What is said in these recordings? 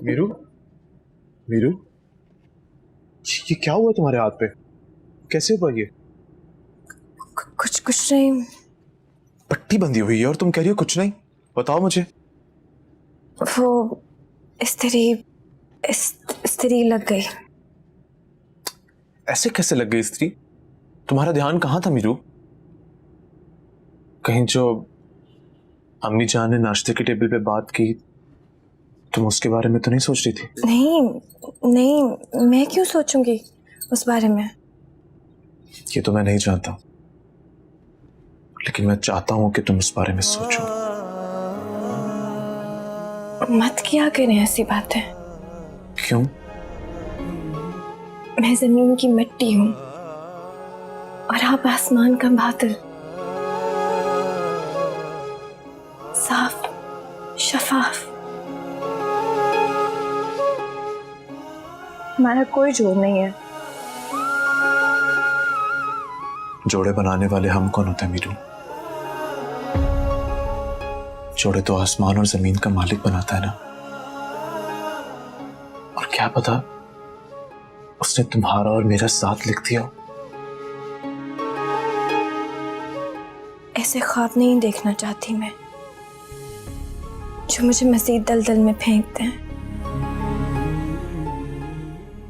मीरू, मीरू, ये क्या हुआ तुम्हारे हाथ पे? कैसे हुआ ये? कुछ नहीं। पट्टी बंधी हुई है और तुम कह रही हो कुछ नहीं? बताओ मुझे। वो स्त्री लग गई। ऐसे कैसे लग गई स्त्री? तुम्हारा ध्यान कहाँ था मीरू? कहीं जो अम्मी जान ने नाश्ते के टेबल पे बात की, तुम उसके बारे में तो नहीं सोच रही थी? नहीं, मैं क्यों सोचूंगी उस बारे में? ये तो मैं नहीं जानता, लेकिन मैं चाहता हूं कि तुम उस बारे में सोचो। मत किया करें ऐसी बातें। क्यों? मैं जमीन की मिट्टी हूं और आप आसमान का बादल, साफ शफाफ। हमारा कोई जोड़ नहीं है। जोड़े बनाने वाले हम कौन होते हैं मीरू? जोड़े तो आसमान और जमीन का मालिक बनाता है ना। और क्या पता उसने तुम्हारा और मेरा साथ लिख दिया। ऐसे ख्वाब नहीं देखना चाहती मैं जो मुझे मजीद दलदल में फेंकते हैं।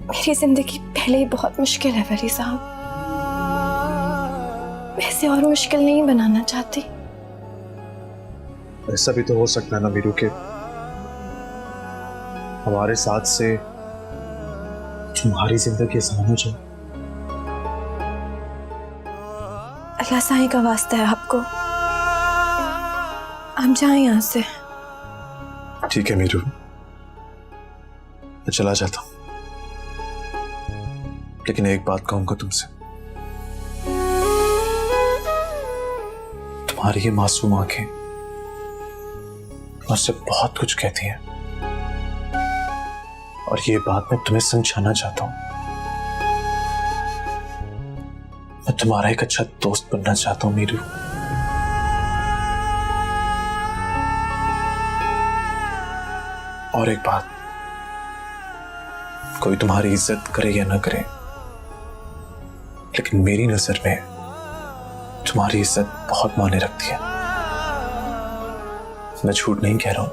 मेरी जिंदगी पहले ही बहुत मुश्किल है वली साहब, वैसे और मुश्किल नहीं बनाना चाहती। ऐसा भी तो हो सकता है ना मीरू के हमारे साथ से तुम्हारी जिंदगी आसान हो जाए। अल्लाह साईं का वास्ता है आपको, हम जाएं यहाँ से। ठीक है मीरू, मैं चला जाता हूं, लेकिन एक बात कहूंगा तुमसे। तुम्हारी ये मासूम आंखें मुझसे बहुत कुछ कहती हैं, और ये बात मैं तुम्हें समझाना चाहता हूं। मैं तुम्हारा एक अच्छा दोस्त बनना चाहता हूं मीरू। और एक बात, कोई तुम्हारी इज्जत करे या ना करे, लेकिन मेरी नजर में तुम्हारी इज्जत बहुत मायने रखती है। मैं झूठ नहीं कह रहा हूं।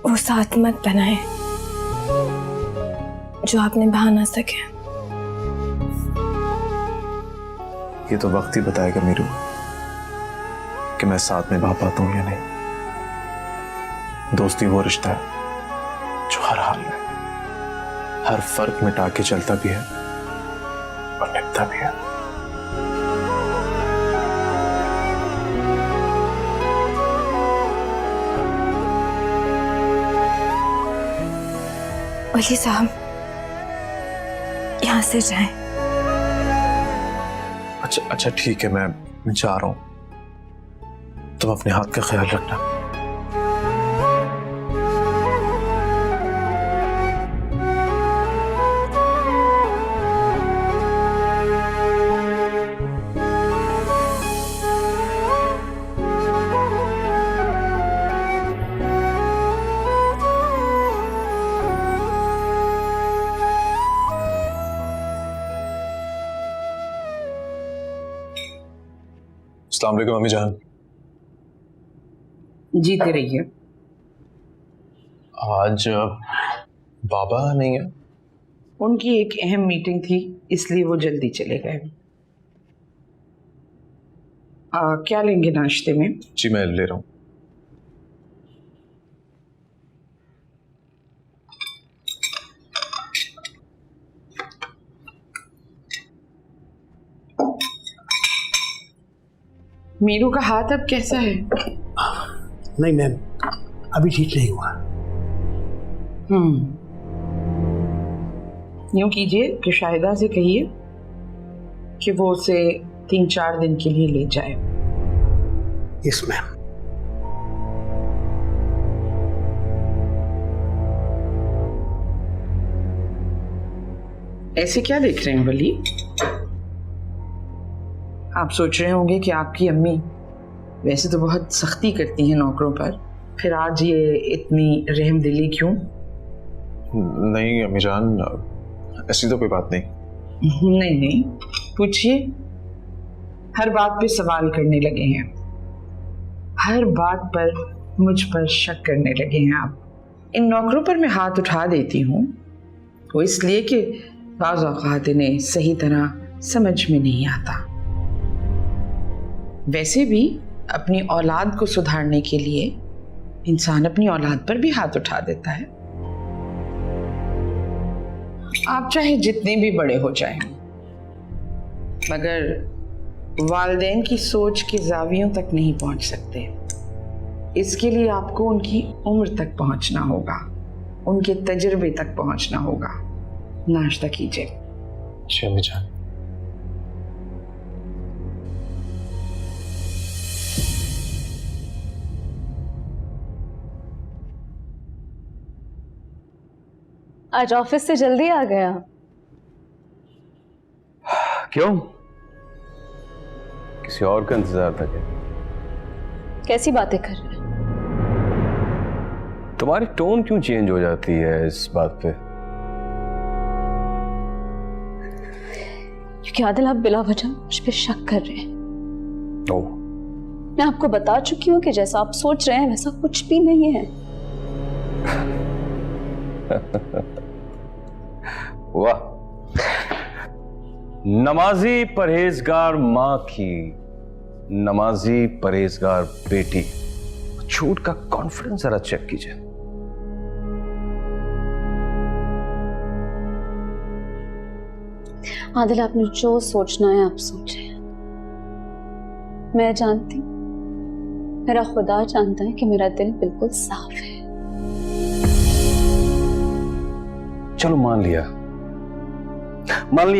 वो साथ मत बनाए जो आप निभा ना सके। ये तो वक्त ही बताएगा मीरू कि मैं साथ में निभा पाता हूं या नहीं। दोस्ती वो रिश्ता है जो हर हाल में हर फर्क मिटा के चलता भी है और निभता भी है। वली साहब, यहाँ से जाएं। अच्छा ठीक है, मैं जा रहा हूं। तुम अपने हाथ का ख्याल रखना। अस्सलाम वालेकुम अम्मी जान। जीते रहिए। आज बाबा नहीं है? उनकी एक अहम मीटिंग थी, इसलिए वो जल्दी चले गए। क्या लेंगे नाश्ते में? जी मैं ले रहा हूँ। मीरू का हाथ अब कैसा है? नहीं मैम, अभी ठीक नहीं हुआ। यूं कीजिए कि शाहिदा से कहिए कि वो उसे 3-4 दिन के लिए ले जाए। Yes ma'am. ऐसे क्या देख रहे हैं वली? आप सोच रहे होंगे कि आपकी अम्मी वैसे तो बहुत सख्ती करती हैं नौकरों पर, फिर आज ये इतनी रहमदिली क्यों? नहीं अम्मी जान, ऐसी तो कोई बात नहीं। नहीं नहीं, पूछिए। हर बात पे सवाल करने लगे हैं, हर बात पर मुझ पर शक करने लगे हैं आप। इन नौकरों पर मैं हाथ उठा देती हूँ वो इसलिए कि बाज़ औक़ात इन्हें सही तरह समझ में नहीं आता। वैसे भी अपनी औलाद को सुधारने के लिए इंसान अपनी औलाद पर भी हाथ उठा देता है। आप चाहे जितने भी बड़े हो जाएं, मगर वालिदैन की सोच के ज़ावियों तक नहीं पहुंच सकते। इसके लिए आपको उनकी उम्र तक पहुंचना होगा, उनके तजुर्बे तक पहुंचना होगा। नाश्ता कीजिए। जी अम्मी जान। आज ऑफिस से जल्दी आ गया? क्यों? किसी और का इंतजार था क्या? कैसी बातें कर रहे हैं? तुम्हारी टोन क्यों चेंज हो जाती है इस बात पे? क्योंकि आदिल आप बिला वजह मुझ पे शक कर रहे हैं। ओह, मैं आपको बता चुकी हूँ कि जैसा आप सोच रहे हैं वैसा कुछ भी नहीं है। वाह, नमाजी परहेजगार मां की नमाजी परहेजगार बेटी। झूठ का कॉन्फिडेंस जरा चेक कीजिए। आदिल आपने जो सोचना है आप सोचें, मैं जानती, मेरा खुदा जानता है कि मेरा दिल बिल्कुल साफ है। चलो मान लिया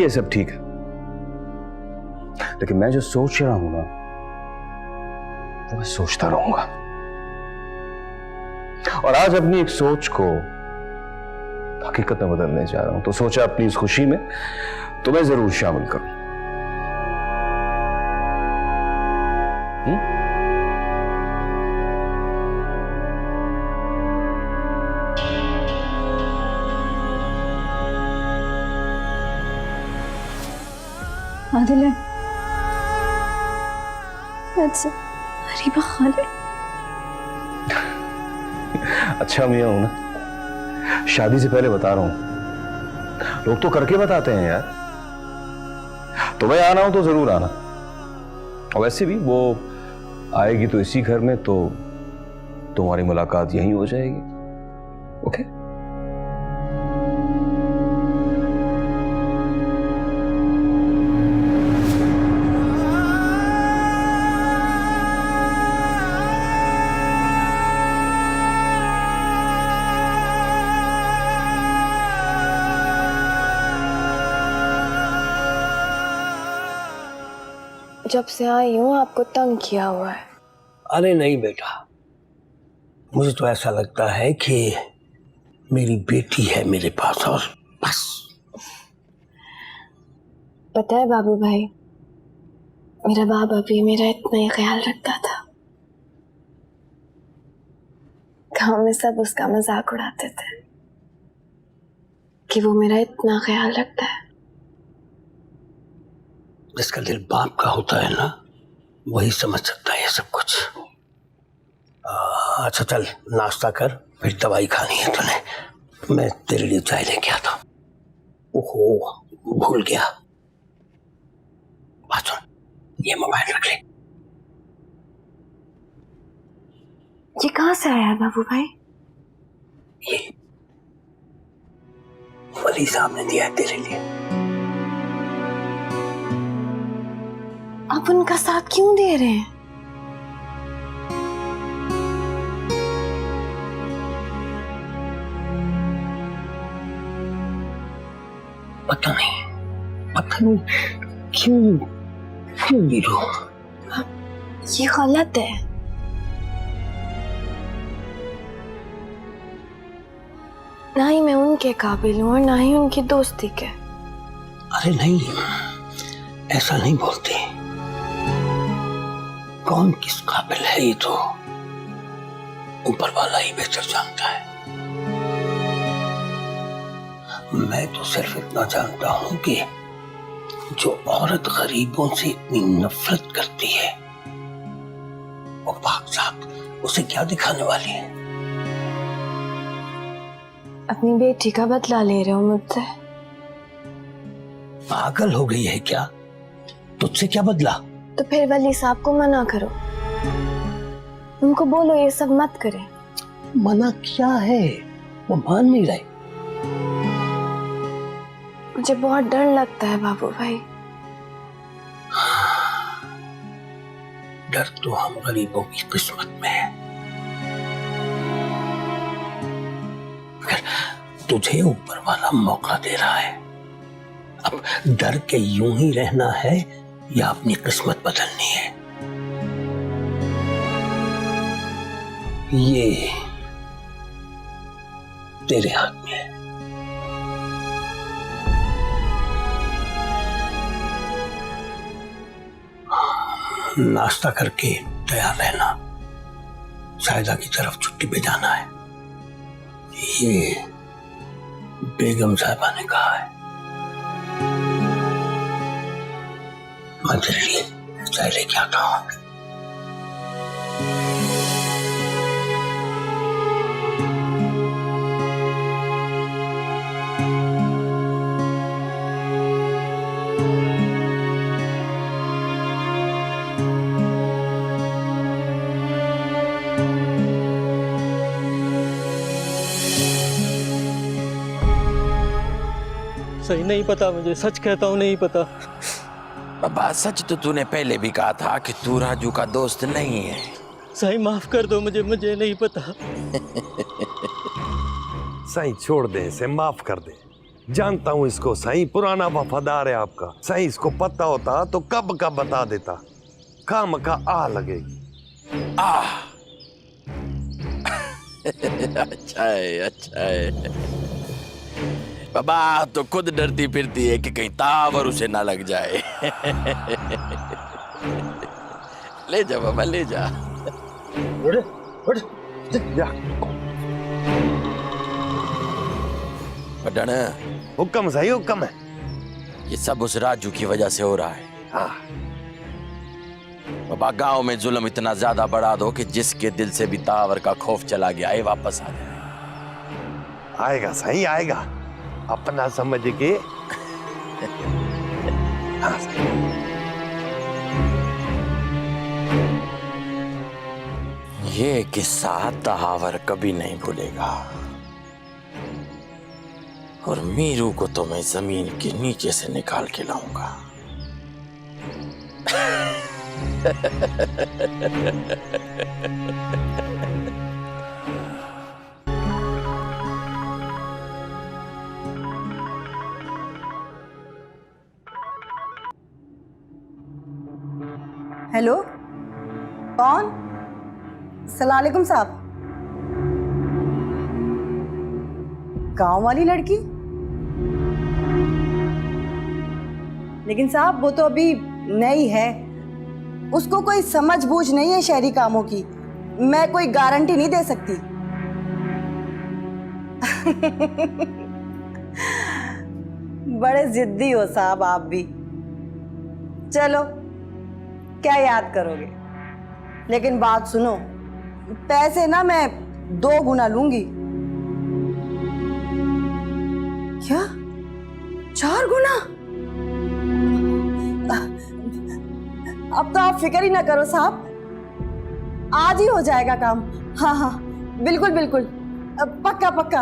सब ठीक है, लेकिन मैं जो सोच रहा हूं ना वो मैं सोचता रहूंगा। और आज अपनी एक सोच को हकीकत में बदलने जा रहा हूं, तो सोचा अपनी इस खुशी में तुम्हें जरूर शामिल करूं। आदिल है गरीबा खालिद। अच्छा मियां हूं ना, शादी से पहले बता रहा हूं, लोग तो करके बताते हैं यार। तुम्हें आना हो तो जरूर आना, और वैसे भी वो आएगी तो इसी घर में, तो तुम्हारी मुलाकात यहीं हो जाएगी। ओके? जब से आई हूँ आपको तंग किया हुआ है। अरे नहीं बेटा, मुझे तो ऐसा लगता है कि मेरी बेटी है मेरे पास, और बस। पता है बाबू भाई, मेरा बाबा भी मेरा इतना ही ख्याल रखता था। गांव में सब उसका मजाक उड़ाते थे कि वो मेरा इतना ख्याल रखता है। जिसका दिल बाप का होता है ना, वही समझ सकता है ये सब कुछ। अच्छा चल नाश्ता कर, फिर दवाई खानी है तूने। मैं तेरे लिए चाय लेके आता हूँ। ओहो भूल गया, बात सुन, ये मोबाइल रख ले। ये कहाँ से आया है बाबू भाई? ये वली साहब ने दिया है तेरे लिए। आप उनका साथ क्यों दे रहे हैं? पता नहीं क्यों वीरू। ये गलत है। ना ही मैं उनके काबिल हूँ और ना ही उनकी दोस्ती के। अरे नहीं, ऐसा नहीं बोलते। कौन किस काबिल है ये तो ऊपर वाला ही बेहतर जानता है। मैं तो सिर्फ इतना जानता हूं कि जो औरत गरीबों से इतनी नफरत करती है वो पाक साहब उसे क्या दिखाने वाली है? अपनी बेटी का बदला ले रहे हो मुझसे? पागल हो गई है क्या? तुझसे क्या बदला? तो फिर वली साहब को मना करो, उनको बोलो ये सब मत करें। मना क्या है? वो मान नहीं रहे। मुझे बहुत डर लगता है बाबू भाई। डर तो हम गरीबों की किस्मत में है। मगर तुझे ऊपर वाला मौका दे रहा है। अब डर के यूं ही रहना है या अपनी किस्मत बदलनी है, ये तेरे हाथ में है। नाश्ता करके तैयार रहना, शायदा की तरफ छुट्टी पे जाना है, ये बेगम साहिबा ने कहा है। मैं तेरे लिए चाय लेके आता हूं। सही नहीं पता, मुझे सच कहता हूँ नहीं पता। बाबा सच तो तूने पहले भी कहा था कि तू राजू का दोस्त नहीं है। सही माफ कर दो मुझे, मुझे नहीं पता। सही छोड़ दे इसे, माफ कर दे। जानता हूँ इसको, सही पुराना वफादार है आपका। सही इसको पता होता तो कब का बता देता। काम का आ लगेगी। अच्छा है, अच्छा है। बाबा तो खुद डरती फिरती है कि कहीं तावर उसे ना लग जाए। ले जा बाबा, ले जा। पटन, हुक्म सही हुक्म है। ये सब उस राजू की वजह से हो रहा है। हाँ। बाबा गांव में जुल्म इतना ज्यादा बढ़ा दो कि जिसके दिल से भी तावर का खौफ चला गया है वापस आ जाए। आएगा सही आएगा, अपना समझ के। हाँ सही। ये किस्सा तावर कभी नहीं भूलेगा और मीरू को तो मैं जमीन के नीचे से निकाल के लाऊंगा। हेलो, कौन? सलाम अलैकुम साहब। गांव वाली लड़की? लेकिन साहब वो तो अभी नई है, उसको कोई समझ बूझ नहीं है शहरी कामों की। मैं कोई गारंटी नहीं दे सकती। बड़े जिद्दी हो साहब आप भी। चलो क्या याद करोगे, लेकिन बात सुनो, पैसे ना मैं 2 गुना लूंगी। क्या 4 गुना? अब तो आप फिक्र ही ना करो साहब, आज ही हो जाएगा काम। हाँ हाँ बिल्कुल बिल्कुल, पक्का पक्का।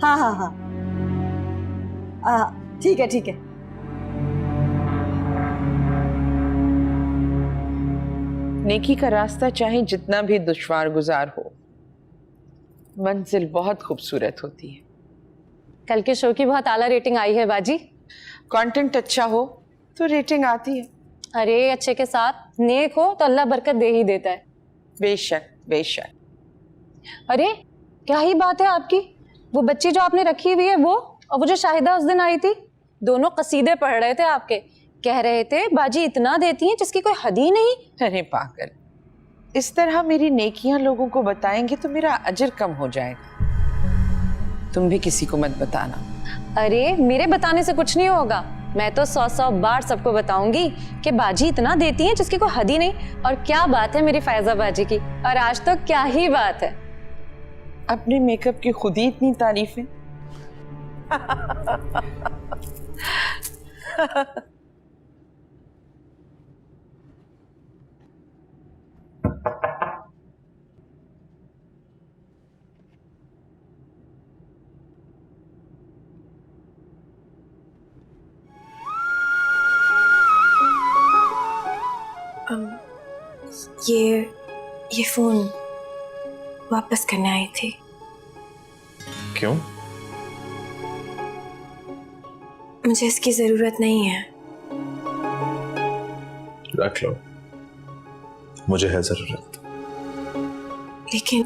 हाँ हाँ हाँ ठीक है ठीक है। नेकी का रास्ता चाहे जितना भी दुश्वार गुजार हो, मंजिल बहुत खूबसूरत होती है। कल के शो की बहुत आला रेटिंग आई है बाजी। कंटेंट अच्छा हो तो रेटिंग आती है। अरे अच्छे के साथ नेक हो तो अल्लाह बरकत दे ही देता है। बेशक बेशक। अरे क्या ही बात है आपकी, वो बच्ची जो आपने रखी हुई है वो, और वो जो शाहिदा उस दिन आई थी, दोनों कसीदे पढ़ रहे थे आपके। कह रहे थे बाजी इतना देती हैं जिसकी कोई हद ही नहीं। अरे पागल, इस तरह मेरी नेकियां लोगों को बताएंगे तो मेरा अजर कम हो जाएगा। तुम भी किसी को मत बताना। अरे मेरे बताने से कुछ नहीं होगा। मैं तो 100 बार सबको बताऊंगी कि बाजी इतना देती है जिसकी कोई हद ही नहीं। और क्या बात है मेरी फायजा बाजी की, और आज तो क्या ही बात है। अपने मेकअप की खुद ही इतनी तारीफें। ये फोन वापस करने आई थी। क्यों? मुझे इसकी जरूरत नहीं है। रख लो, मुझे है जरूरत। लेकिन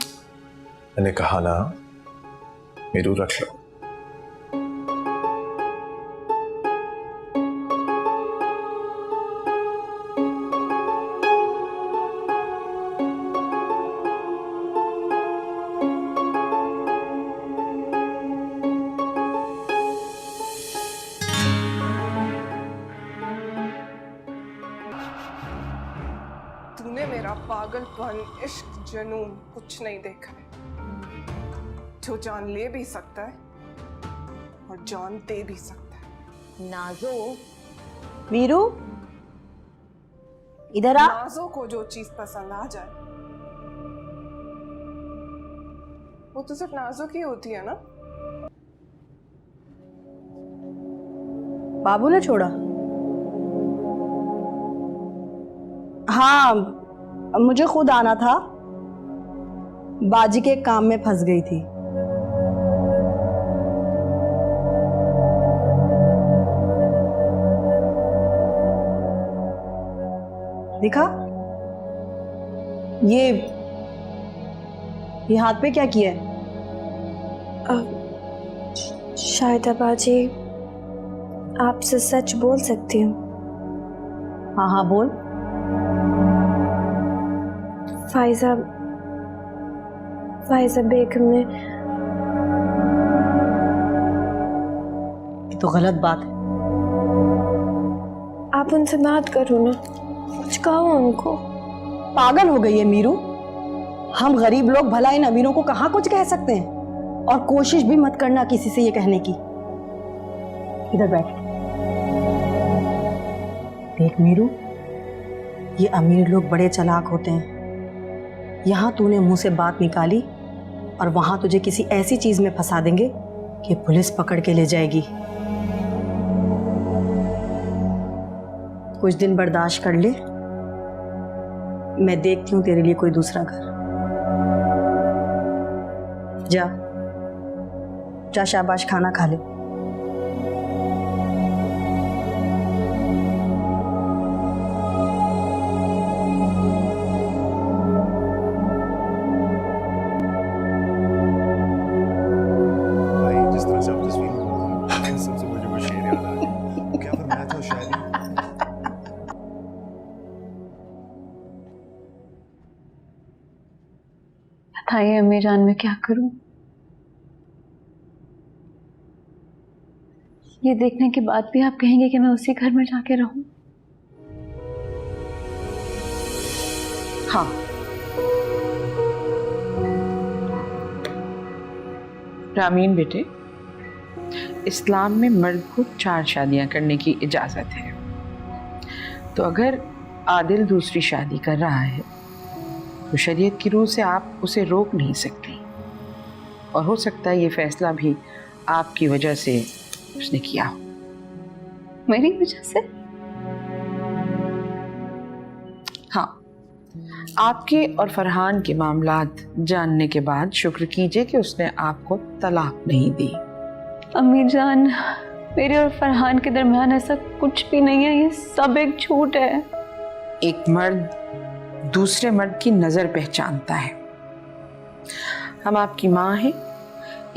मैंने कहा ना, मीरू रख लो। तूने मेरा पागलपन, इश्क, जुनून कुछ नहीं देखा है। जो जान ले भी सकता है और जान दे भी सकता है। नाजो, मीरू इधर आ। नाजो को जो चीज पसंद आ जाए वो तो सिर्फ नाजो की होती है ना। बाबू ने छोड़ा? हाँ, मुझे खुद आना था, बाजी के काम में फंस गई थी। दिखा, ये हाथ पे क्या किया है? शायद बाजी आपसे सच बोल सकती हूँ। हाँ हाँ बोल। फाइजा बेगम ने। ये तो गलत बात है। आप उनसे बात करो ना, कुछ कहो उनको। पागल हो गई है मीरू। हम गरीब लोग भला इन अमीरों को कहाँ कुछ कह सकते हैं, और कोशिश भी मत करना किसी से ये कहने की। इधर बैठ। देख मीरू, ये अमीर लोग बड़े चालाक होते हैं। यहाँ तूने मुंह से बात निकाली और वहां तुझे किसी ऐसी चीज में फंसा देंगे कि पुलिस पकड़ के ले जाएगी। कुछ दिन बर्दाश्त कर ले, मैं देखती हूँ तेरे लिए कोई दूसरा घर। जा जा, शाबाश, खाना खा ले। बताइए अम्मी जान, मैं क्या करूं? ये देखने के बाद भी आप कहेंगे कि मैं उसी घर में जाके रहूं? हाँ, रामीन बेटे, इस्लाम में मर्द को 4 शादियां करने की इजाजत है। तो अगर आदिल दूसरी शादी कर रहा है तो शरीयत की रूह से आप उसे रोक नहीं सकती, और हो सकता है ये फैसला भी आपकी वजह से उसने किया हो। मेरी वजह से? हाँ, आपके और फरहान के मामलात जानने के बाद शुक्र कीजिए कि उसने आपको तलाक नहीं दी। अम्मी जान, मेरे और फरहान के दरमियान ऐसा कुछ भी नहीं है, ये सब एक झूठ है। एक मर्द दूसरे मर्द की नजर पहचानता है। हम आपकी माँ हैं,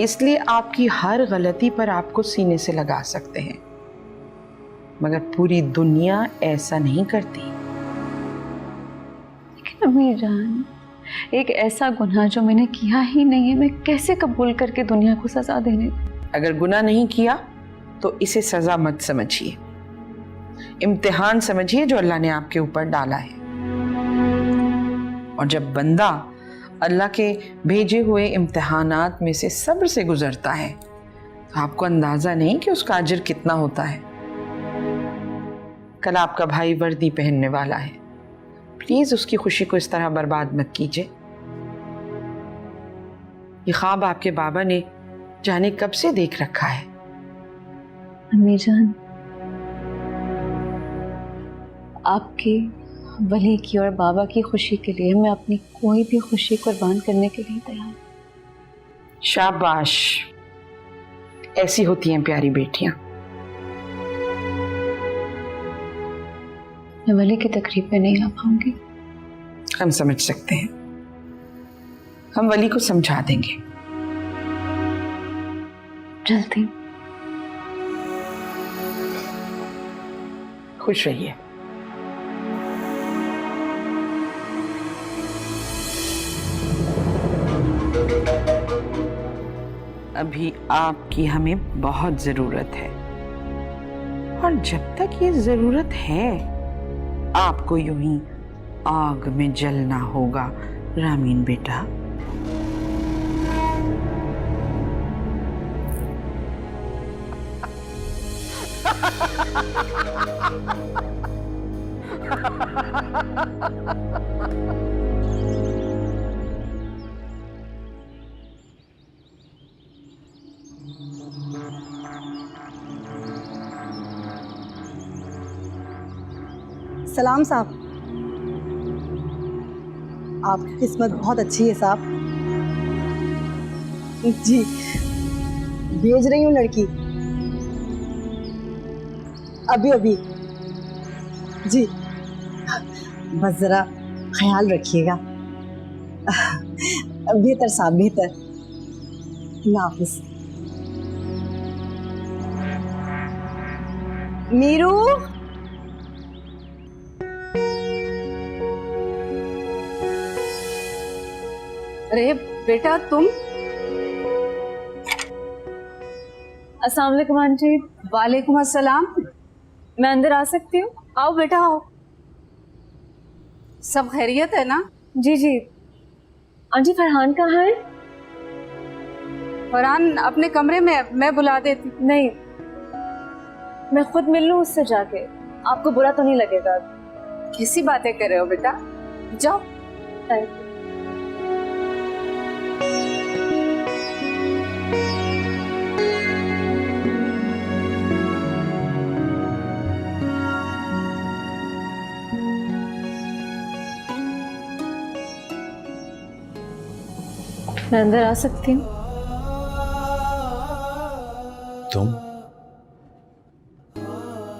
इसलिए आपकी हर गलती पर आपको सीने से लगा सकते हैं, मगर पूरी दुनिया ऐसा नहीं करती। लेकिन अम्मी जान, एक ऐसा गुनाह जो मैंने किया ही नहीं है, मैं कैसे कबूल करके दुनिया को सजा देने? अगर गुनाह नहीं किया तो इसे सजा मत समझिए, इम्तिहान समझिए जो अल्लाह ने आपके ऊपर डाला है। और जब बंदा अल्लाह के भेजे हुए इम्तिहानात में से सब्र से गुजरता है तो आपको अंदाजा नहीं कि उसका अजर कितना होता है। कल आपका भाई वर्दी पहनने वाला है, प्लीज उसकी खुशी को इस तरह बर्बाद मत कीजिए। ये ख्वाब आपके बाबा ने जाने कब से देख रखा है। अम्मी जान, आपकी, वली की और बाबा की खुशी के लिए मैं अपनी कोई भी खुशी कुर्बान करने के लिए तैयार हूं। शाबाश, ऐसी होती हैं प्यारी बेटियां। मैं वली की तकरीब में नहीं आ पाऊंगी। हम समझ सकते हैं, हम वली को समझा देंगे। जल्दी। खुश रहिए। अभी आपकी हमें बहुत जरूरत है, और जब तक ये जरूरत है आपको यूं ही आग में जलना होगा रामीन बेटा। सलाम साहब, आपकी किस्मत बहुत अच्छी है साहब। जी, भेज रही हूँ लड़की अभी अभी। जी, बस जरा ख्याल रखिएगा। बेहतर साहब, बेहतर। अल्लाह हाफिज। मीरू, अरे बेटा तुम। अस्सलाम वालेकुम आंटी। वालेकुम अस्सलाम। मैं अंदर आ सकती हूँ? आओ बेटा आओ। सब खैरियत है ना? जी जी। आंटी फरहान कहाँ है? फरहान अपने कमरे में, मैं बुला देती। नहीं, मैं खुद मिल लूँ उससे जाके, आपको बुरा तो नहीं लगेगा? कैसी बातें कर रहे हो बेटा, जाओ। Thank you. मैं अंदर आ सकती हूँ? तुम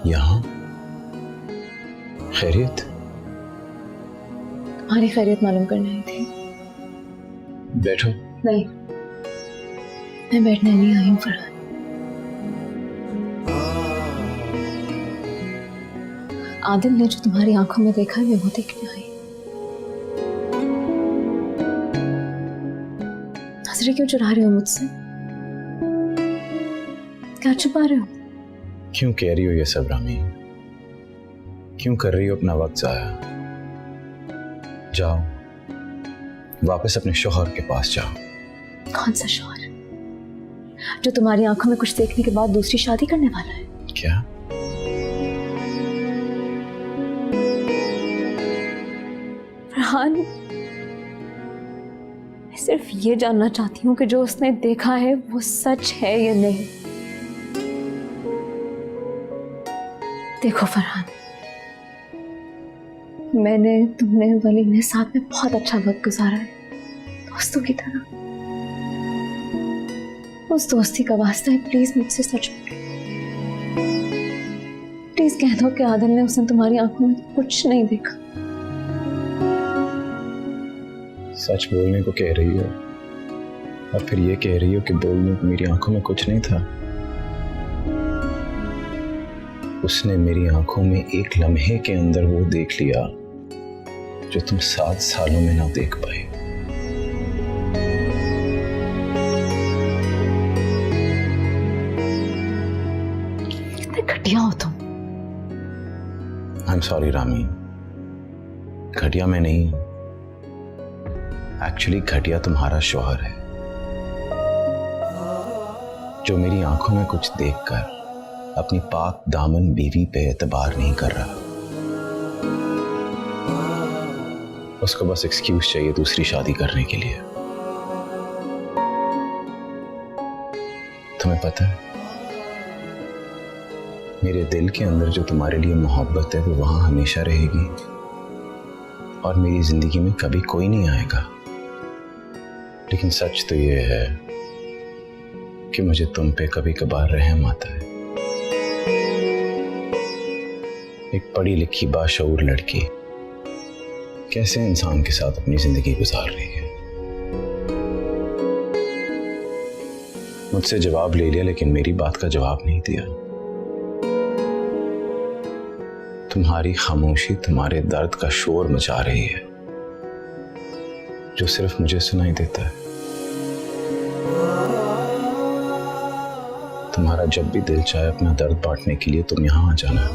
यहाँ? खैरियत? तुम्हारी खैरियत मालूम करनी आई थी। बैठो। नहीं, मैं बैठने नहीं आई हूँ फरहान। आदिल ने जो तुम्हारी आंखों में देखा है मैं वो देखने आई। नजरें क्यों चुरा रहे हो मुझसे? क्या छुपा रहे हो? क्यों कह रही हो ये सब रामी? क्यों कर रही हो अपना वक्त जाया? जाओ, वापस अपने शौहर के पास जाओ। कौन सा शौहर जो तुम्हारी आंखों में कुछ देखने के बाद दूसरी शादी करने वाला है? क्या? फरहान, मैं सिर्फ ये जानना चाहती हूँ कि जो उसने देखा है वो सच है या नहीं। देखो फरहान, मैंने, तुमने, वली ने साथ में बहुत अच्छा वक्त गुजारा है, दोस्तों की तरह। उस दोस्ती का वास्ता है, प्लीज मुझसे सच बोलो। प्लीज कह दो कि आदिल ने उसने तुम्हारी आंखों में कुछ नहीं देखा। सच बोलने को कह रही हो और फिर ये कह रही हो कि बोलने को मेरी आंखों में कुछ नहीं था। उसने मेरी आंखों में एक लम्हे के अंदर वो देख लिया जो तुम 7 सालों में ना देख पाई। कितने घटिया हो तुम। आई एम सॉरी रामी, घटिया मैं नहीं, एक्चुअली घटिया तुम्हारा शौहर है, जो मेरी आंखों में कुछ देखकर अपनी पाक दामन बीवी पे एतबार नहीं कर रहा। उसको बस एक्सक्यूज चाहिए दूसरी शादी करने के लिए। तुम्हें पता है, मेरे दिल के अंदर जो तुम्हारे लिए मोहब्बत है वो वहां हमेशा रहेगी, और मेरी जिंदगी में कभी कोई नहीं आएगा। लेकिन सच तो ये है कि मुझे तुम पे कभी कभार रहम आता है। एक पढ़ी लिखी बाशऊर लड़की कैसे इंसान के साथ अपनी जिंदगी गुजार रही है। मुझसे जवाब ले लिया, लेकिन मेरी बात का जवाब नहीं दिया। तुम्हारी खामोशी तुम्हारे दर्द का शोर मचा रही है, जो सिर्फ मुझे सुनाई देता है। तुम्हारा जब भी दिल चाहे अपना दर्द बांटने के लिए तुम यहां आ जाना।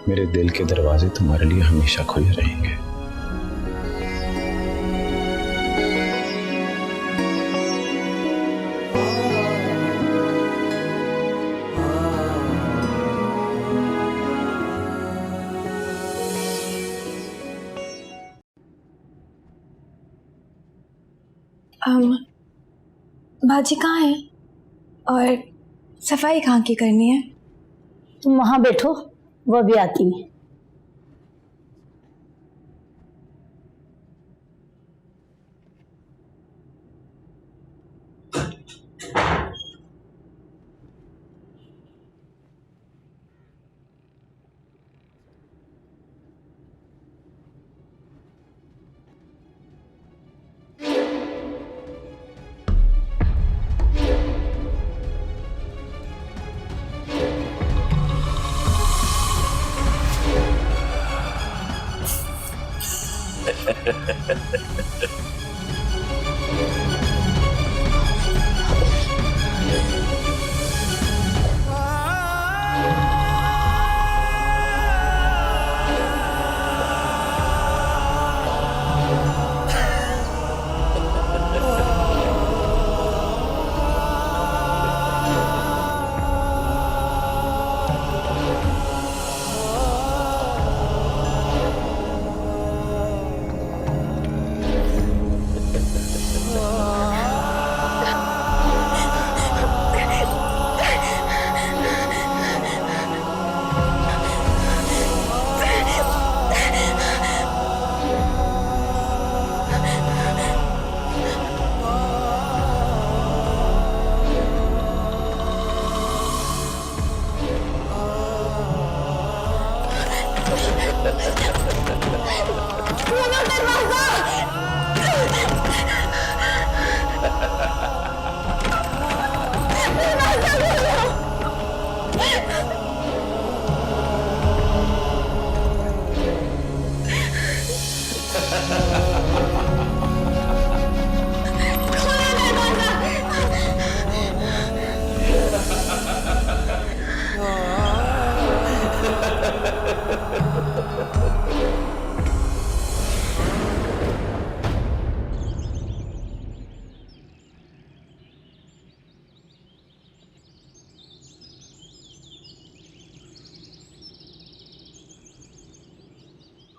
मेरे दिल के दरवाजे तुम्हारे लिए हमेशा खुले रहेंगे। बाजी कहाँ है और सफाई कहाँ की करनी है? तुम वहां बैठो, वो भी आती है।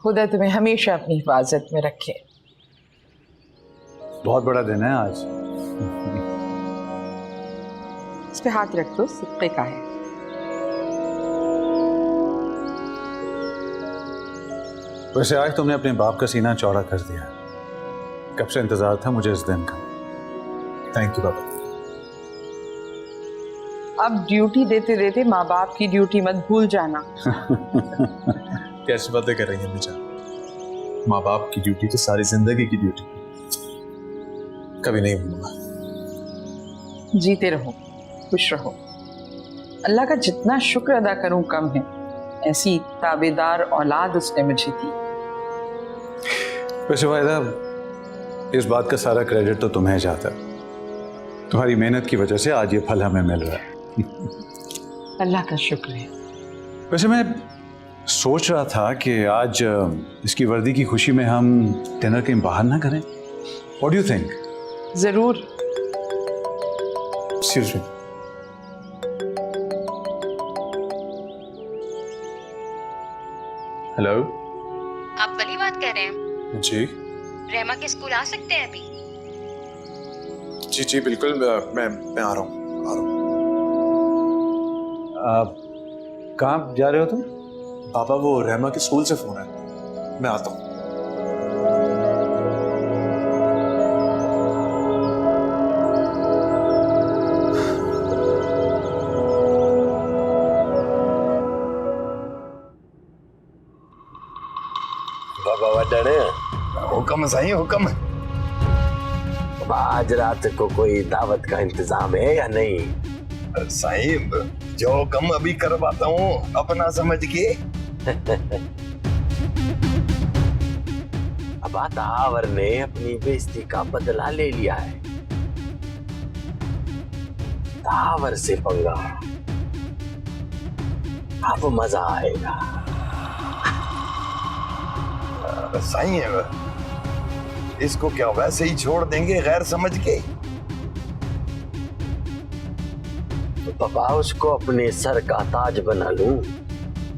खुदा तुम्हें हमेशा अपनी हिफाजत में रखे। बहुत बड़ा दिन है आज। इस पे हाथ रख दो, सिक्के का है। वैसे आज तुमने अपने बाप का सीना चौड़ा कर दिया। कब से इंतजार था मुझे इस दिन का। थैंक यू बाबा। अब ड्यूटी देते देते माँ बाप की ड्यूटी मत भूल जाना। कैसी बातें कर रही हैं बेचारा। माँ बाप की ड्यूटी तो सारी जिंदगी की ड्यूटी, कभी नहीं भूलूंगा। जीते रहो, खुश रहो। अल्लाह का जितना शुक्र अदा करूं कम है। ऐसी ताबेदार औलाद उसने मुझे दी। वैसे वायदा, इस बात का सारा क्रेडिट तो तुम्हें जाता है। तुम्हारी मेहनत की वजह से आज ये फल हमें मिल रहा है। अल्लाह का शुक्र है। वैसे मैं सोच रहा था कि आज इसकी वर्दी की खुशी में हम डिनर कहीं बाहर ना करें। What do you think? जरूर। Excuse me. हेलो। आप वली बात कर रहे हैं? जी रहमा के स्कूल आ सकते हैं अभी? जी जी बिल्कुल, मैं आ रहा हूँ, आ रहा हूँ। कहाँ जा रहे हो तुम? पापा, वो रहमा के स्कूल से फोन है, मैं आता हूँ। बाबा वडणे हुक्म साईं हुक्म। आज रात को कोई दावत का इंतजाम है या नहीं? साईं, जो कम अभी करवाता हूँ अपना समझ के। अब दावर ने अपनी बेइज्जती का बदला ले लिया है। दावर से पंगा, अब मजा आएगा। साईं, इसको क्या वैसे ही छोड़ देंगे गैर समझ के? तो पापा उसको अपने सर का ताज बना लूं?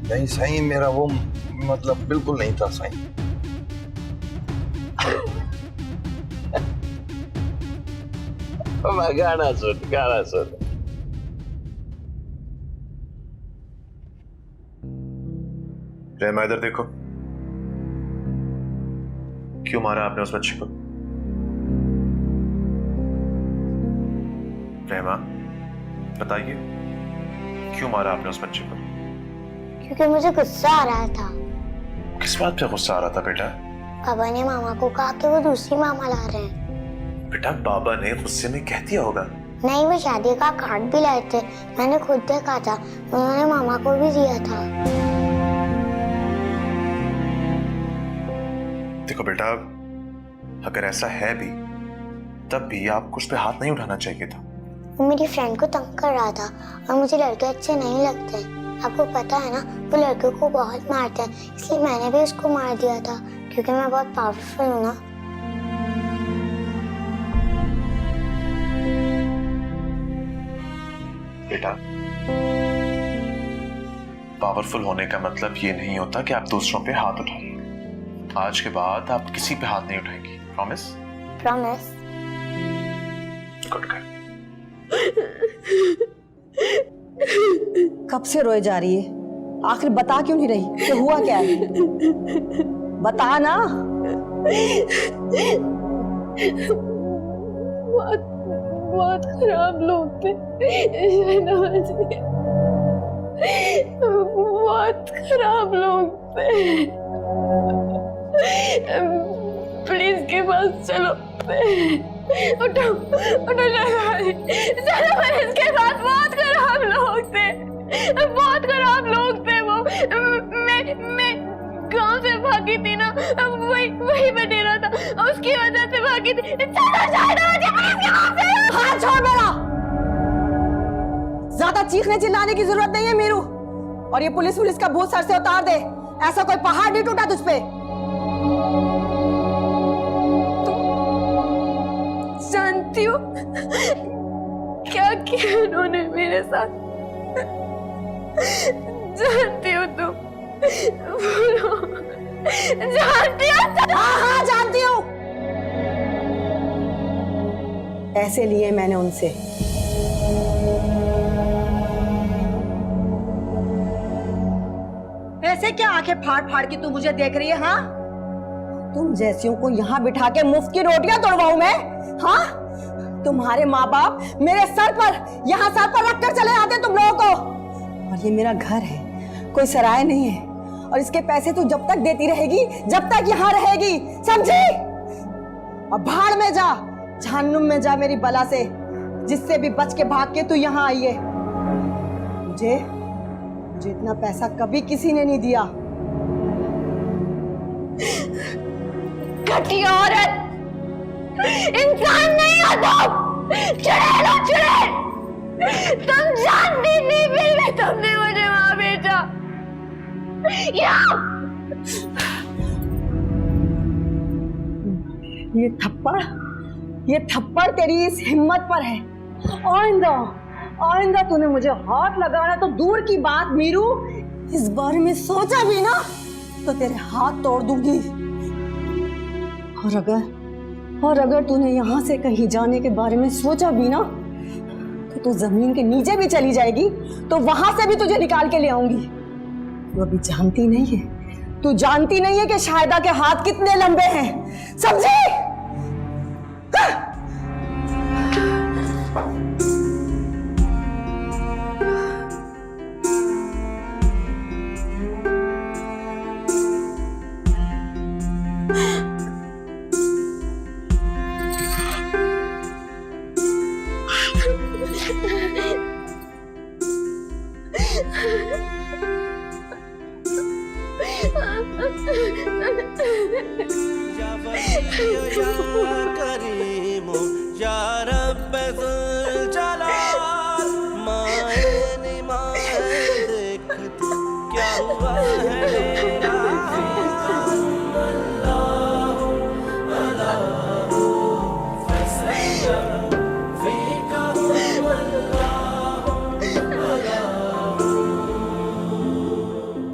नहीं साईं, मेरा वो मतलब बिल्कुल नहीं था साईं। गाना सुन, गाना सुन। रहमा इधर देखो, क्यों मारा आपने उस बच्चे को? रहमा बताइए, क्यों मारा आपने उस बच्चे को? क्योंकि मुझे गुस्सा आ रहा था। किस बात पे गुस्सा आ रहा था बेटा? पापा ने मामा को कहा कि वो दूसरी मामा ला रहे हैं। बेटा, बाबा ने गुस्से में कह दिया होगा। नहीं, वो शादी का कार्ड भी लाए थे, मैंने खुद देखा था, उन्होंने मामा को भी दिया था। देखो बेटा, अगर ऐसा है भी तब भी आपको उस पे हाथ नहीं उठाना चाहिए था। वो मेरी फ्रेंड को तंग कर रहा था और मुझे लड़के अच्छे नहीं लगते। आपको पता है ना, वो लड़कों को बहुत मारते हैं, इसलिए मैंने भी उसको मार दिया था, क्योंकि मैं बहुत पावरफुल हूँ ना। बेटा, पावरफुल होने का मतलब ये नहीं होता कि आप दूसरों पे हाथ उठाएंगे। आज के बाद आप किसी पे हाथ नहीं उठाएंगी। प्रॉमिस? प्रॉमिस। गुड कर। कब से रोए जा रही है? आखिर बता क्यों नहीं रही कि हुआ क्या है? बता ना। बहुत खराब लोग थे शहनाज, बहुत खराब लोग थे। प्लीज के पास चलो, उठो उठो शहनाज, चलो इसके पास। बहुत खराब लोग थे, बहुत खराब लोग थे वो। मैं गांव से भागी थी ना, वही बटेरा था, उसकी वजह से भागी थी। चलो शहनाज, प्लीज के पास चलो। हाथ छोड़ मेरा। ज्यादा चीखने चिल्लाने की जरूरत नहीं है मीरू, और ये पुलिस का भूत सर से उतार दे। ऐसा कोई पहाड़ नहीं टूटा तुझ पे। जानती हो क्या किया उन्होंने मेरे साथ? जानती हो तुम? जानती हो? हाँ जानती हूँ। ऐसे लिए मैंने उनसे। ऐसे क्या आंखें फाड़ फाड़ के तू मुझे देख रही है? हाँ, तुम जैसियों को यहाँ बिठा के मुफ्त की रोटियां तोड़वाऊं मैं? हाँ, तुम्हारे माँ बाप मेरे सर पर, यहाँ सर पर रख कर चले आते तुम लोगों को। और ये मेरा घर है, कोई सराय नहीं है, और इसके पैसे तू जब तक देती रहेगी, जब तक यहाँ रहेगी, समझी? अब भाड़ में जा, जहन्नुम में जा मेरी बला से, जिससे भी बच के भाग के तू यहाँ आई है। मुझे इतना पैसा कभी किसी ने नहीं दिया। घटिया औरत, इंसान नहीं हो तुम, चुड़ैल हो चुड़ैल। तुम जानती नहीं, फिर भी तुमने मुझे माँ बेटा। ये थप्पड़ तेरी इस हिम्मत पर है। आइंदा तूने मुझे हाथ लगाना तो दूर की बात मीरू, इस बारे में सोचा भी ना तो तेरे हाथ तोड़ दूंगी। और अगर तूने यहाँ से कहीं जाने के बारे में सोचा भी ना तो तू जमीन के नीचे भी चली जाएगी, तो वहां से भी तुझे निकाल के ले आऊंगी। तू अभी जानती नहीं है, तू जानती नहीं है कि शाहिदा के हाथ कितने लंबे हैं, समझी? क्या हुआ है